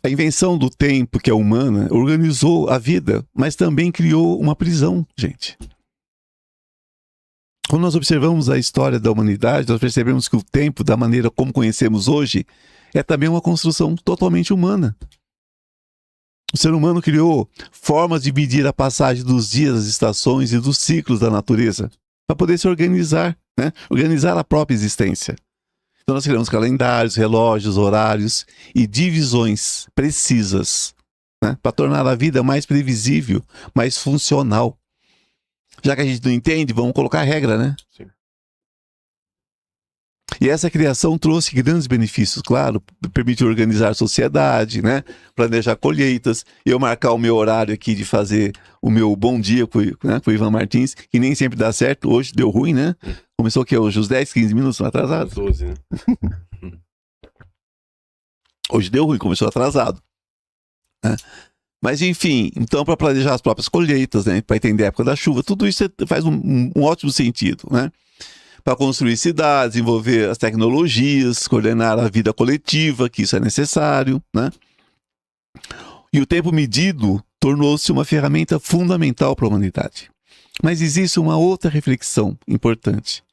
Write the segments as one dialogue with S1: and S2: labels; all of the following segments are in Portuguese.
S1: A invenção do tempo, que é humana, organizou a vida, mas também criou uma prisão, gente. Quando nós observamos a história da humanidade, nós percebemos que o tempo, da maneira como conhecemos hoje, é também uma construção totalmente humana. O ser humano criou formas de medir a passagem dos dias, das estações e dos ciclos da natureza, para poder se organizar, né? Organizar a própria existência. Então nós criamos calendários, relógios, horários e divisões precisas, né? Para tornar a vida mais previsível, mais funcional. Já que a gente não entende, vamos colocar regra, né?
S2: Sim.
S1: E essa criação trouxe grandes benefícios, claro, permitiu organizar a sociedade, né? Planejar colheitas, eu marcar o meu horário aqui de fazer o meu bom dia com o Ivan Martins, que nem sempre dá certo, hoje deu ruim, né? Começou o quê? Hoje os 10, 15 minutos atrasados?
S2: 12, né?
S1: Hoje deu ruim, começou atrasado. Né? Mas enfim, então para planejar as próprias colheitas, né? Para entender a época da chuva, tudo isso faz um ótimo sentido, né? Para construir cidades, desenvolver as tecnologias, coordenar a vida coletiva, que isso é necessário, né? E o tempo medido tornou-se uma ferramenta fundamental para a humanidade. Mas existe uma outra reflexão importante,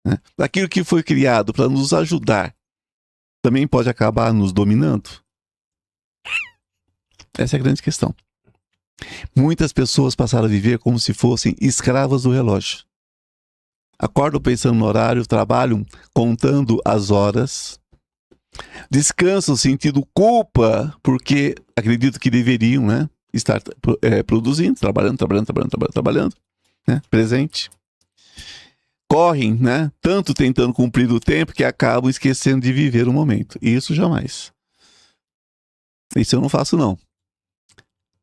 S1: né? Aquilo que foi criado para nos ajudar também pode acabar nos dominando? Essa é a grande questão. Muitas pessoas passaram a viver como se fossem escravas do relógio. Acordam pensando no horário, trabalham contando as horas, descansam sentindo culpa porque acreditam que deveriam, né, estar produzindo, trabalhando, né, presente. Correm, né, tanto tentando cumprir o tempo que acabam esquecendo de viver o momento. Isso jamais. Isso eu não faço, não.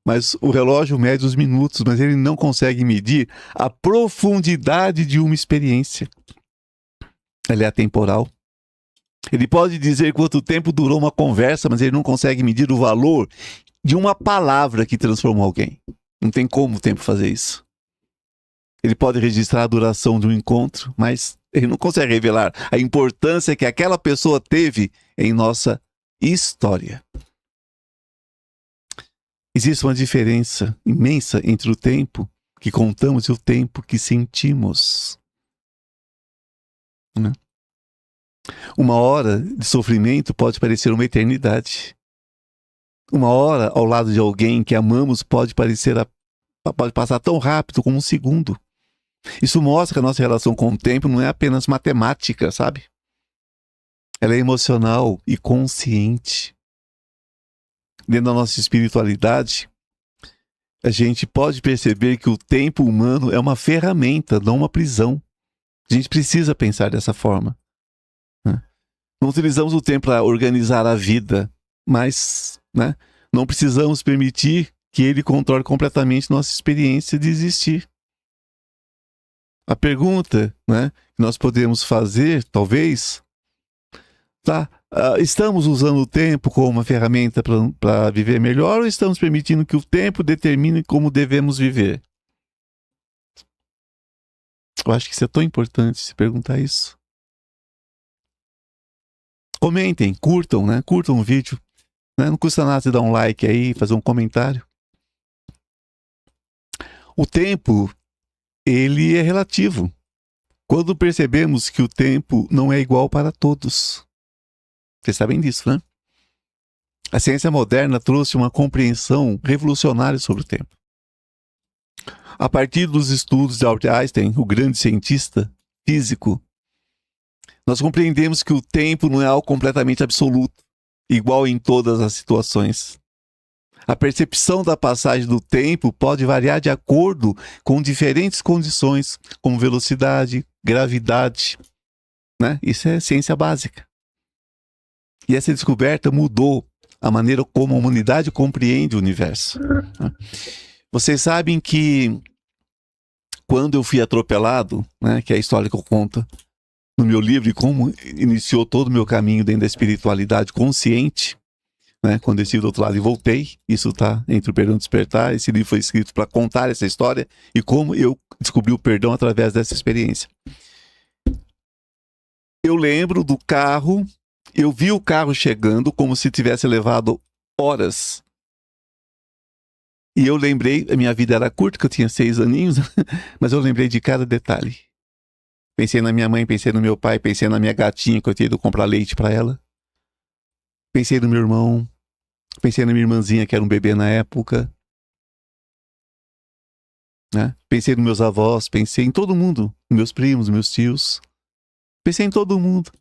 S1: Mas o relógio mede os minutos, mas ele não consegue medir a profundidade de uma experiência. Ela é atemporal. Ele pode dizer quanto tempo durou uma conversa, mas ele não consegue medir o valor de uma palavra que transformou alguém. Não tem como o tempo fazer isso. Ele pode registrar a duração de um encontro, mas ele não consegue revelar a importância que aquela pessoa teve em nossa história. Existe uma diferença imensa entre o tempo que contamos e o tempo que sentimos. Né? Uma hora de sofrimento pode parecer uma eternidade. Uma hora ao lado de alguém que amamos pode passar tão rápido como um segundo. Isso mostra que a nossa relação com o tempo não é apenas matemática, sabe? Ela é emocional e consciente. Dentro da nossa espiritualidade, a gente pode perceber que o tempo humano é uma ferramenta, não uma prisão. A gente precisa pensar dessa forma. Né? Não utilizamos o tempo para organizar a vida, mas, né, não precisamos permitir que ele controle completamente nossa experiência de existir. A pergunta, né, que nós podemos fazer, talvez, estamos usando o tempo como uma ferramenta para viver melhor ou estamos permitindo que o tempo determine como devemos viver? Eu acho que isso é tão importante se perguntar isso. Comentem, curtam, né? Curtam o vídeo. Né? Não custa nada você dar um like aí, fazer um comentário. O tempo, ele é relativo. Quando percebemos que o tempo não é igual para todos. Vocês sabem disso, né? A ciência moderna trouxe uma compreensão revolucionária sobre o tempo. A partir dos estudos de Albert Einstein, o grande cientista físico, nós compreendemos que o tempo não é algo completamente absoluto, igual em todas as situações. A percepção da passagem do tempo pode variar de acordo com diferentes condições, como velocidade, gravidade, né? Isso é ciência básica. E essa descoberta mudou a maneira como a humanidade compreende o universo. Vocês sabem que quando eu fui atropelado, né, que é a história que eu conto no meu livro e como iniciou todo o meu caminho dentro da espiritualidade consciente, né, quando eu estive do outro lado e voltei, isso está entre o Perdão e o Despertar, esse livro foi escrito para contar essa história e como eu descobri o perdão através dessa experiência. Eu lembro do carro. Eu vi o carro chegando como se tivesse levado horas. E eu lembrei, a minha vida era curta, que eu tinha 6 aninhos, mas eu lembrei de cada detalhe. Pensei na minha mãe, pensei no meu pai, pensei na minha gatinha, que eu tinha ido comprar leite para ela. Pensei no meu irmão, pensei na minha irmãzinha, que era um bebê na época. Né? Pensei nos meus avós, pensei em todo mundo, meus primos, meus tios. Pensei em todo mundo.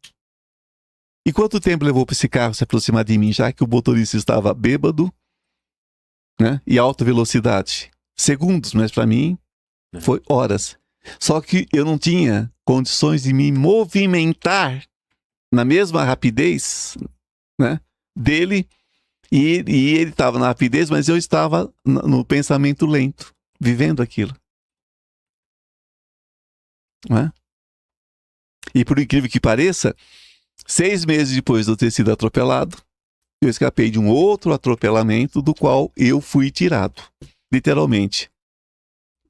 S1: E quanto tempo levou para esse carro se aproximar de mim, já que o motorista estava bêbado, né? E alta velocidade? Segundos, mas para mim foi horas. Só que eu não tinha condições de me movimentar na mesma rapidez, né, dele, e ele estava na rapidez, mas eu estava no pensamento lento, vivendo aquilo. Né? E por incrível que pareça, 6 meses depois de eu ter sido atropelado, eu escapei de um outro atropelamento do qual eu fui tirado. Literalmente.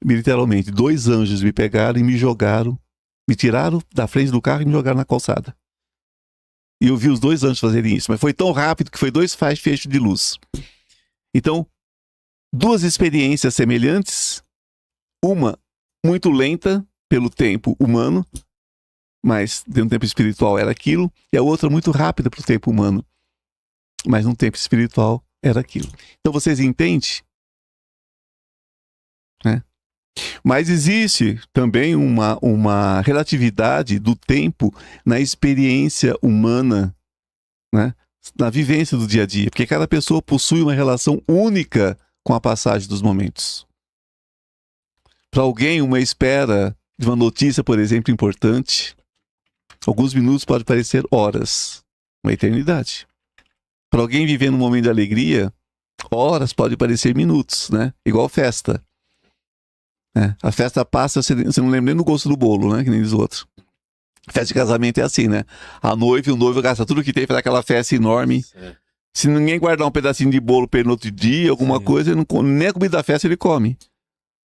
S1: 2 anjos me pegaram e me jogaram, me tiraram da frente do carro e me jogaram na calçada. E eu vi os 2 anjos fazerem isso, mas foi tão rápido que foi 2 feixes de luz. Então, 2 experiências semelhantes, uma muito lenta pelo tempo humano, mas dentro do tempo espiritual era aquilo, e a outra muito rápida para o tempo humano, mas no tempo espiritual era aquilo. Então vocês entendem? Né? Mas existe também uma relatividade do tempo na experiência humana, né? Na vivência do dia a dia, porque cada pessoa possui uma relação única com a passagem dos momentos. Para alguém, uma espera de uma notícia, por exemplo, importante, alguns minutos pode parecer horas, uma eternidade. Para alguém viver num momento de alegria, horas pode parecer minutos, né? Igual festa. A festa passa, você não lembra nem do gosto do bolo, né? Que nem diz o outro. Festa de casamento é assim, né? A noiva e o noivo gasta tudo que tem para aquela festa enorme. Se ninguém guardar um pedacinho de bolo para ele no outro dia, alguma coisa, ele não, nem a comida da festa ele come.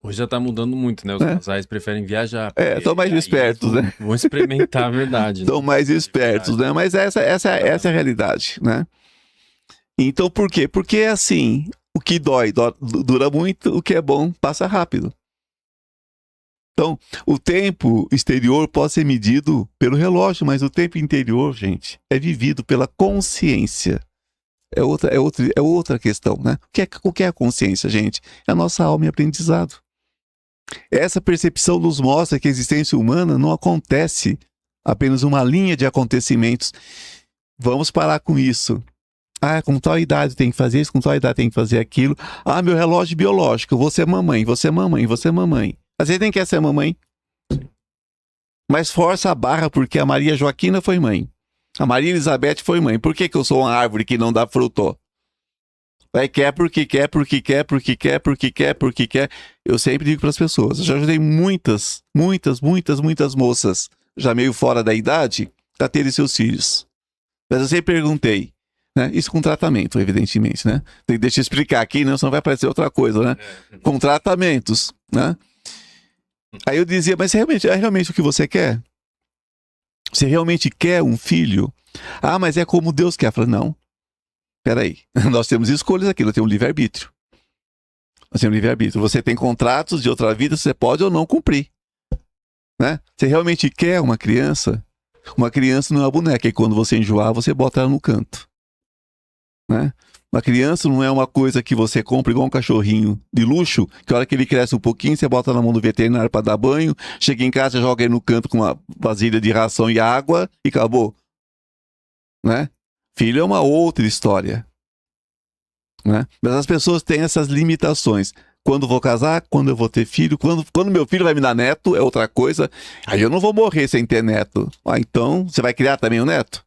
S2: Hoje já tá mudando muito, né? Os casais preferem viajar.
S1: Estão mais espertos, né?
S2: Vão experimentar a verdade.
S1: Estão mais espertos, né? Mas essa é a realidade, né? Então, por quê? Porque é assim, o que dói dura muito, o que é bom passa rápido. Então, o tempo exterior pode ser medido pelo relógio, mas o tempo interior, gente, é vivido pela consciência. É outra questão, né? O que é a consciência, gente? É a nossa alma em aprendizado. Essa percepção nos mostra que a existência humana não acontece apenas uma linha de acontecimentos. Vamos parar com isso. Com tal idade tem que fazer isso, com tal idade tem que fazer aquilo. Meu relógio biológico, você é mamãe, você é mamãe, você é mamãe. Às vezes nem quer ser mamãe. Mas força a barra porque a Maria Joaquina foi mãe. A Maria Elizabeth foi mãe. Por que eu sou uma árvore que não dá fruto? Vai, quer porque quer, porque quer, porque quer, porque quer, porque quer. Eu sempre digo para as pessoas, eu já ajudei muitas moças, já meio fora da idade, a terem seus filhos. Mas eu sempre perguntei, né? Isso com tratamento, evidentemente, né? Deixa eu explicar aqui, né? Senão vai parecer outra coisa, né? Com tratamentos, né? Aí eu dizia, mas é realmente o que você quer? Você realmente quer um filho? Mas é como Deus quer. Eu falei, não. Peraí, nós temos escolhas aqui, nós temos livre-arbítrio. Nós temos livre-arbítrio. Você tem contratos de outra vida, você pode ou não cumprir. Né? Você realmente quer uma criança? Uma criança não é uma boneca, e quando você enjoar, você bota ela no canto. Né? Uma criança não é uma coisa que você compra igual um cachorrinho de luxo, que a hora que ele cresce um pouquinho, você bota na mão do veterinário para dar banho, chega em casa, joga ele no canto com uma vasilha de ração e água e acabou. Né? Filho é uma outra história. Né? Mas as pessoas têm essas limitações. Quando vou casar, quando eu vou ter filho, quando meu filho vai me dar neto, é outra coisa. Aí eu não vou morrer sem ter neto. Então, você vai criar também um neto?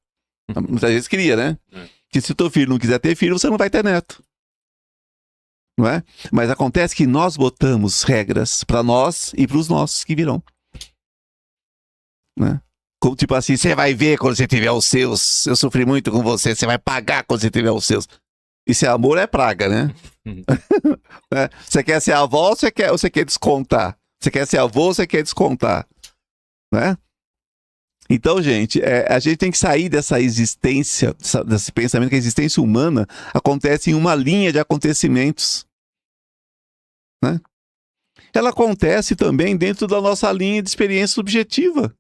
S1: Muitas vezes cria, né? Que se o teu filho não quiser ter filho, você não vai ter neto. Não é? Mas acontece que nós botamos regras para nós e para os nossos que virão. Né? Como tipo assim, você vai ver quando você tiver os seus. Eu sofri muito com você, você vai pagar quando você tiver os seus. E se amor é praga, né? Você quer ser avó ou você quer descontar? Você quer ser avô ou você quer descontar? Né? Então, gente, a gente tem que sair dessa existência, desse pensamento que a existência humana acontece em uma linha de acontecimentos, né? Ela acontece também dentro da nossa linha de experiência subjetiva.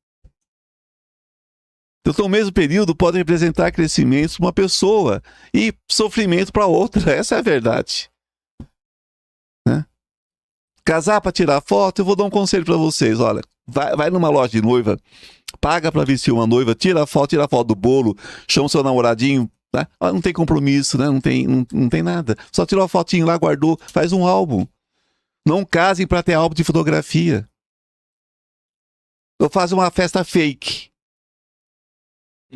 S1: Então, o mesmo período pode representar crescimento para uma pessoa e sofrimento para outra. Essa é a verdade. Né? Casar para tirar foto, eu vou dar um conselho para vocês. Olha, vai numa loja de noiva, paga para vestir uma noiva, tira a foto do bolo, chama o seu namoradinho. Né? Não tem compromisso, né? Não tem nada. Só tirou a fotinho lá, guardou, faz um álbum. Não casem para ter álbum de fotografia. Ou faz uma festa fake.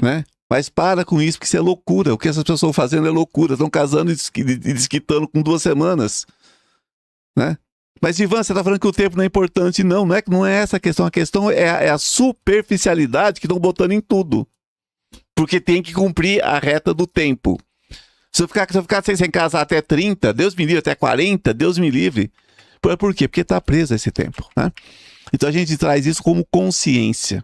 S1: Né? Mas para com isso, porque isso é loucura. O que essas pessoas estão fazendo é loucura. Estão casando e desquitando com 2 semanas. Né? Mas, Ivan, você está falando que o tempo não é importante. Não é essa a questão. A questão é a superficialidade que estão botando em tudo. Porque tem que cumprir a reta do tempo. Se eu ficar sem casar até 30, Deus me livre, até 40, Deus me livre. Por quê? Porque está preso a esse tempo. Né? Então a gente traz isso como consciência.